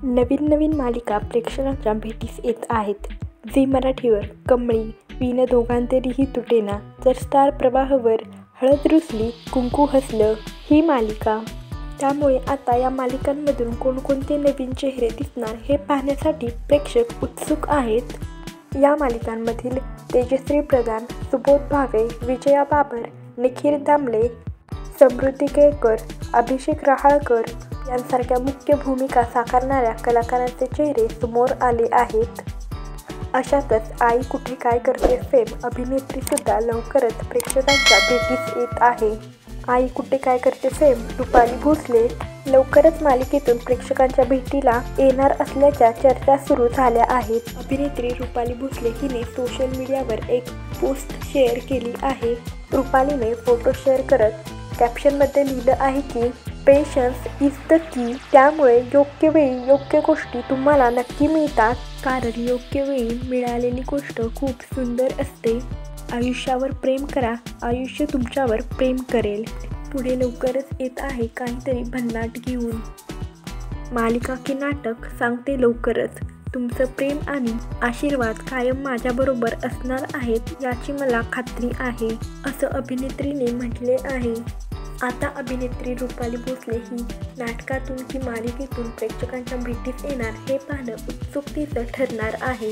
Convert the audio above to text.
नवीन नवीन मालिका प्रेक्षकांच्या भेटीस येत आहेत. झी मराठीवर कमळी, विण दोघांतरीही तुटेना, तर स्टार प्रवाहवर हळद रुसली कुंकू हसलं ही मालिका. त्यामुळे आता या मालिकांमधून कोणकोणते नवीन चेहरे दिसणार हे पाहण्यासाठी प्रेक्षक उत्सुक आहेत. या मालिकांमधील तेजश्री प्रधान, सुबोध भावे, विजया बाबर, निखिल दामले, समृद्धी केळकर, अभिषेक रहाळकर यांसारख्या मुख्य भूमिका साकारणाऱ्या कलाकारांचे चेहरे समोर आले आहेत. अशातच आई कुठे काय करते फेम अभिनेत्रीसुद्धा लवकरच प्रेक्षकांच्या भेटीस येत आहे. आई कुठे काय करते फेम रुपाली भोसले लवकरच मालिकेतून प्रेक्षकांच्या भेटीला येणार असल्याच्या चर्चा सुरू झाल्या आहेत. अभिनेत्री रुपाली भोसले हिने सोशल मीडियावर एक पोस्ट शेअर केली आहे. रुपालीने फोटो शेअर करत कॅप्शनमध्ये लिहिलं आहे की पेशन्स इज द की. त्यामुळे योग्य वेळी योग्य गोष्टी तुम्हाला नक्की मिळतात, कारण योग्य वेळी मिळालेली गोष्ट खूप सुंदर असते. आयुष्यावर प्रेम करा, आयुष्य तुमच्यावर प्रेम करेल. पुढे लवकरच येत आहे काहीतरी भन्नाट घेऊन. मालिका की नाटक सांगते लवकरच. तुमचं प्रेम आणि आशीर्वाद कायम माझ्याबरोबर असणार आहेत याची मला खात्री आहे, असं अभिनेत्रीने म्हटले आहे. आता अभिनेत्री रुपाली भोसले ही नाटकातून की मालिकेतून प्रेक्षकांच्या भेटीस येणार हे पाहणं उत्सुकतेचं ठरणार आहे.